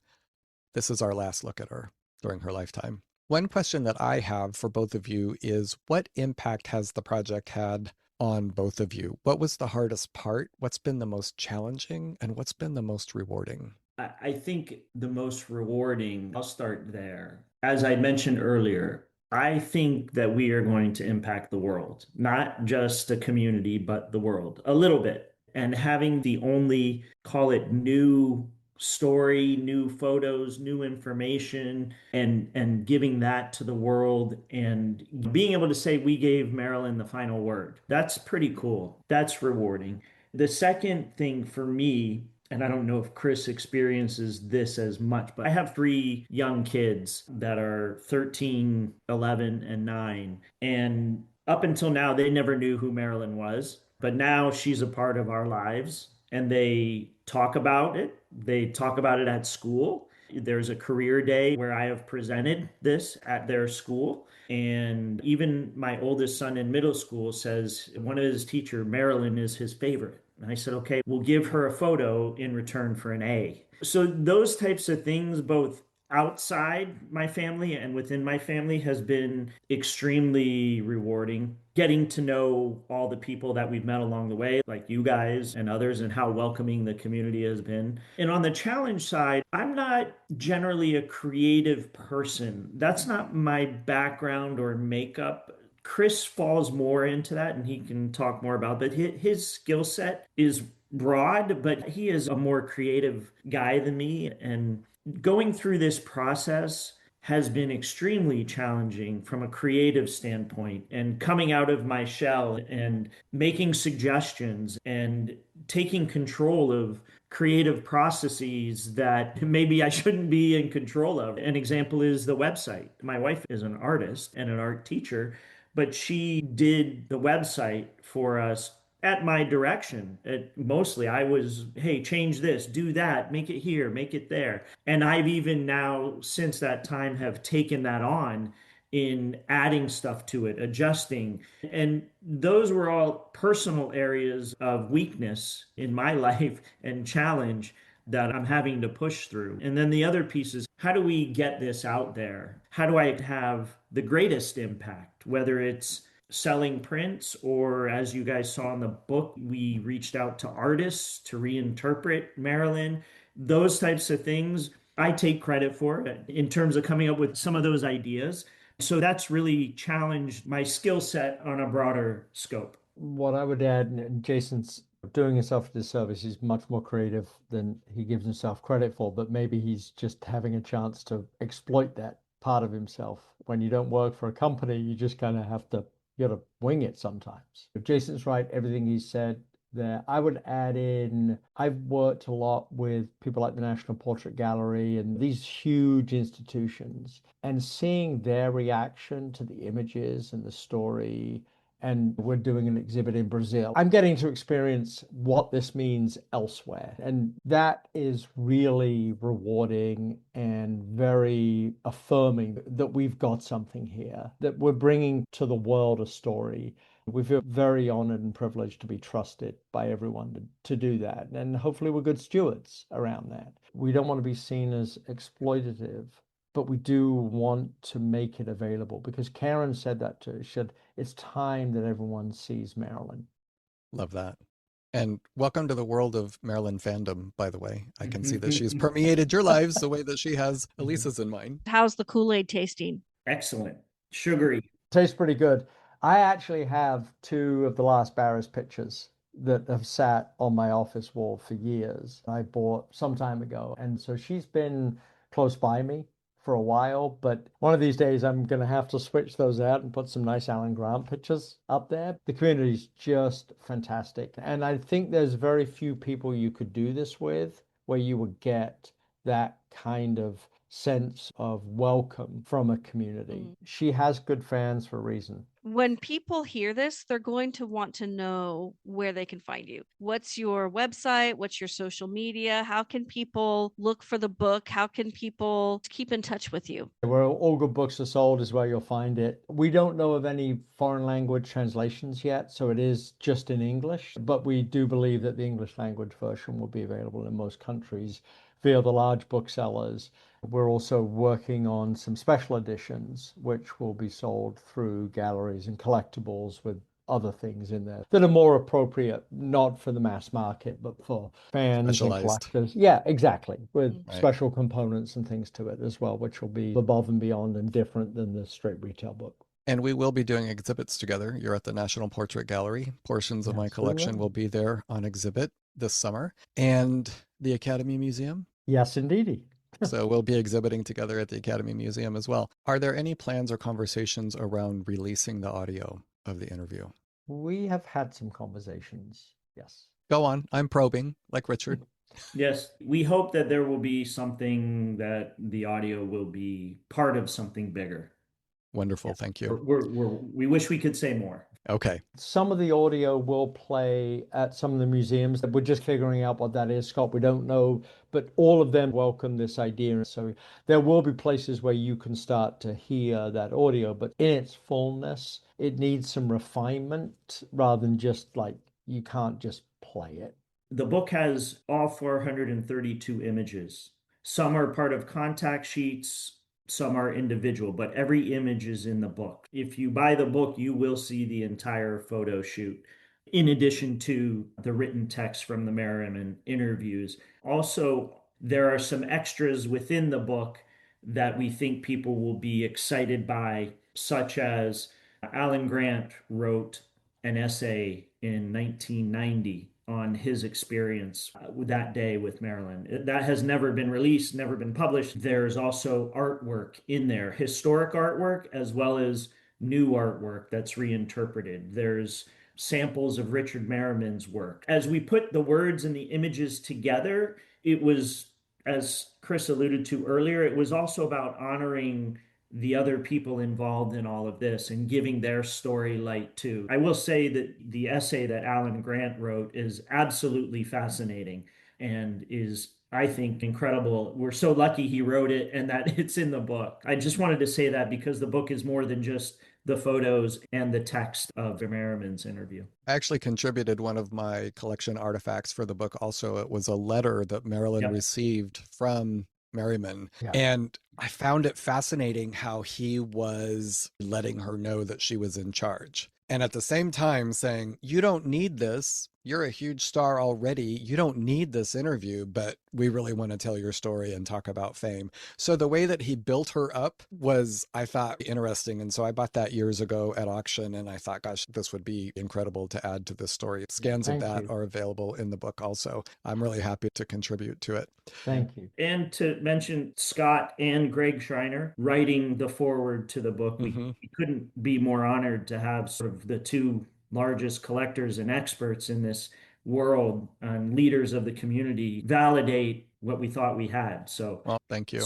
This is our last look at her during her lifetime. One question that I have for both of you is, what impact has the project had on both of you? What was the hardest part? What's been the most challenging? And what's been the most rewarding? I think the most rewarding, I'll start there. As I mentioned earlier, I think that we are going to impact the world, not just the community, but the world a little bit. And having the only, call it, new story, new photos, new information, and giving that to the world and being able to say we gave Marilyn the final word. That's pretty cool. That's rewarding. The second thing for me, and I don't know if Chris experiences this as much, but I have three young kids that are 13, 11, and 9. And up until now, they never knew who Marilyn was. But now she's a part of our lives, and they talk about it. They talk about it at school. There's a career day where I have presented this at their school. And even my oldest son in middle school says one of his teacher, Marilyn, is his favorite. And I said, okay, we'll give her a photo in return for an A. So those types of things, both outside my family and within my family, has been extremely rewarding. Getting to know all the people that we've met along the way, like you guys and others, and how welcoming the community has been. And on the challenge side, I'm not generally a creative person. That's not my background or makeup. Chris falls more into that, and he can talk more about, but his skill set is broad, but he is a more creative guy than me. And going through this process has been extremely challenging from a creative standpoint, and coming out of my shell and making suggestions and taking control of creative processes that maybe I shouldn't be in control of. An example is the website. My wife is an artist and an art teacher, but she did the website for us at my direction. Mostly I was, hey, change this, do that, make it here, make it there. And I've even now, since that time, have taken that on in adding stuff to it, adjusting. And those were all personal areas of weakness in my life and challenge that I'm having to push through. And then the other piece is, how do we get this out there? How do I have the greatest impact, whether it's selling prints, or as you guys saw in the book, we reached out to artists to reinterpret Marilyn. Those types of things I take credit for in terms of coming up with some of those ideas. So that's really challenged my skill set on a broader scope. What I would add, and Jason's doing himself a disservice, he's much more creative than he gives himself credit for, but maybe he's just having a chance to exploit that part of himself. When you don't work for a company, you just kind of have to, you got to wing it sometimes. If Jason's right, everything he said there. I would add in, I've worked a lot with people like the National Portrait Gallery and these huge institutions, and seeing their reaction to the images and the story. And we're doing an exhibit in Brazil. I'm getting to experience what this means elsewhere. And that is really rewarding and very affirming that we've got something here, that we're bringing to the world a story. We feel very honored and privileged to be trusted by everyone to do that. And hopefully we're good stewards around that. We don't want to be seen as exploitative, but we do want to make it available, because Karen said that too. She said, it's time that everyone sees Marilyn. Love that. And welcome to the world of Marilyn fandom, by the way. I can see that she's permeated your lives the way that she has Elisa's in mind. How's the Kool-Aid tasting? Excellent. Sugary. Tastes pretty good. I actually have 2 of the last Barris pictures that have sat on my office wall for years. I bought some time ago. And so she's been close by me for a while, but one of these days I'm going to have to switch those out and put some nice Allan Grant pictures up there. The community is just fantastic. And I think there's very few people you could do this with where you would get that kind of sense of welcome from a community. She has good fans for a reason. When people hear this, they're going to want to know where they can find you. What's your website? What's your social media? How can people look for the book? How can people keep in touch with you? Where all good books are sold is where you'll find it. We don't know of any foreign language translations yet, so it is just in English, but we do believe that the English language version will be available in most countries via the large booksellers. We're also working on some special editions, which will be sold through galleries and collectibles with other things in there that are more appropriate, not for the mass market, but for fans and collectors. Yeah, exactly. With special components and things to it as well, which will be above and beyond and different than the straight retail book. And we will be doing exhibits together. You're at the National Portrait Gallery. Portions of my collection will be there on exhibit this summer. And the Academy Museum. Yes, indeedy. So we'll be exhibiting together at the Academy Museum as well. Are there any plans or conversations around releasing the audio of the interview? We have had some conversations, yes. Go on. I'm probing, like Richard. Yes, we hope that there will be something that the audio will be part of something bigger. Wonderful. Yes. Thank you. We wish we could say more. Okay. Some of the audio will play at some of the museums. We're just figuring out what that is, Scott. We don't know, but all of them welcome this idea. So there will be places where you can start to hear that audio, but in its fullness, it needs some refinement rather than just like, you can't just play it. The book has all 432 images. Some are part of contact sheets, some are individual, but every image is in the book. If you buy the book, you will see the entire photo shoot, in addition to the written text from the Meryman interviews. Also, there are some extras within the book that we think people will be excited by, such as Allan Grant wrote an essay in 1990 on his experience that day with Marilyn. That has never been released, never been published. There's also artwork in there, historic artwork, as well as new artwork that's reinterpreted. There's samples of Richard Meryman's work. As we put the words and the images together, it was, as Chris alluded to earlier, it was also about honoring the other people involved in all of this and giving their story light too. I will say that the essay that Allan Grant wrote is absolutely fascinating and is, I think, incredible. We're so lucky he wrote it and that it's in the book. I just wanted to say that because the book is more than just the photos and the text of Meryman's interview. I actually contributed one of my collection artifacts for the book also. It was a letter that Marilyn received from Meryman. And I found it fascinating how he was letting her know that she was in charge. And at the same time saying, you don't need this. You're a huge star already. You don't need this interview, but we really want to tell your story and talk about fame. So the way that he built her up was, I thought, interesting. And so I bought that years ago at auction and I thought, gosh, this would be incredible to add to this story. Scans of that are available in the book also. I'm really happy to contribute to it. Thank you. And to mention Scott and Greg Schreiner writing the foreword to the book. We couldn't be more honored to have sort of the two largest collectors and experts in this world and leaders of the community validate what we thought we had. So well, thank you.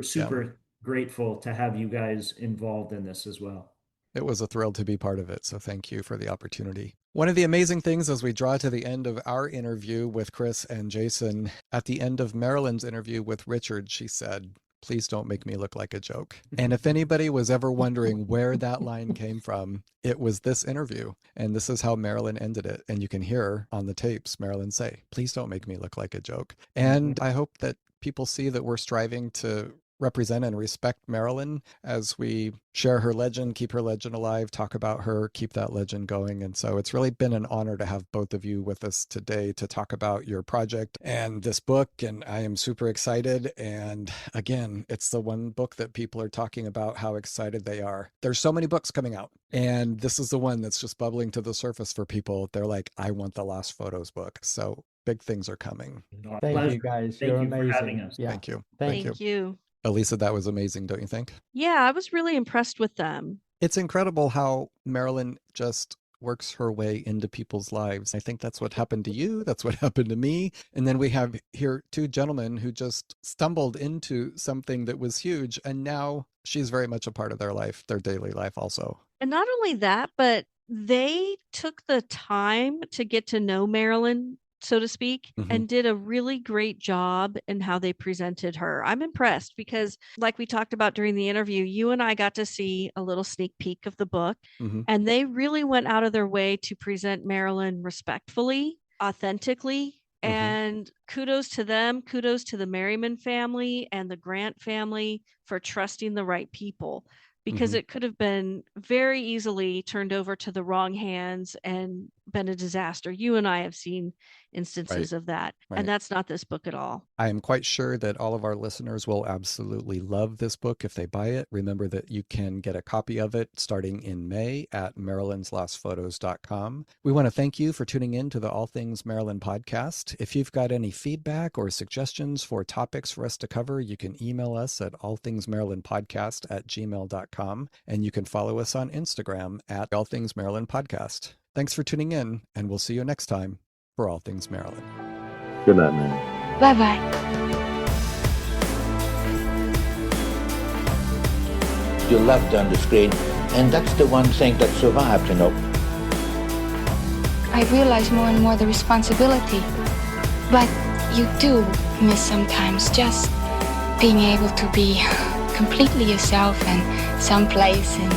Super grateful to have you guys involved in this as well. It was a thrill to be part of it. So thank you for the opportunity. One of the amazing things as we draw to the end of our interview with Chris and Jason, at the end of Marilyn's interview with Richard, she said, "Please don't make me look like a joke." And if anybody was ever wondering where that line came from, it was this interview. And this is how Marilyn ended it. And you can hear on the tapes Marilyn say, "Please don't make me look like a joke." And I hope that people see that we're striving to represent and respect Marilyn as we share her legend, keep her legend alive, talk about her, keep that legend going. And so it's really been an honor to have both of you with us today to talk about your project and this book. And I am super excited. And again, it's the one book that people are talking about how excited they are. There's so many books coming out, and this is the one that's just bubbling to the surface for people. They're like, I want the Lost Photos book. So big things are coming. Thank you, guys. Thank You're you for amazing. having us. Yeah. Thank you. Thank you. you. Elisa, that was amazing, don't you think? Yeah, I was really impressed with them. It's incredible how Marilyn just works her way into people's lives. I think that's what happened to you. That's what happened to me. And then we have here two gentlemen who just stumbled into something that was huge. And now she's very much a part of their life, their daily life also. And not only that, but they took the time to get to know Marilyn, so to speak, and did a really great job in how they presented her. I'm impressed because, like we talked about during the interview, you and I got to see a little sneak peek of the book, and they really went out of their way to present Marilyn respectfully, authentically. And kudos to them. Kudos to the Meryman family and the Grant family for trusting the right people, because it could have been very easily turned over to the wrong hands and been a disaster. You and I have seen instances of that. And that's not this book at all. I am quite sure that all of our listeners will absolutely love this book if they buy it. Remember that you can get a copy of it starting in May at marylandslostphotos.com. We want to thank you for tuning in to the All Things Marilyn podcast. If you've got any feedback or suggestions for topics for us to cover, you can email us at allthingsmarylandpodcast@gmail.com, and you can follow us on Instagram at All Things Maryland Podcast. Thanks for tuning in, and we'll see you next time for All Things Maryland. Good night, man. Bye-bye. You loved on the screen, and that's the one thing that survived, you know. I realize more and more the responsibility, but you do miss sometimes just being able to be completely yourself and someplace and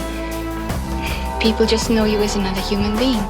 people just know you as another human being.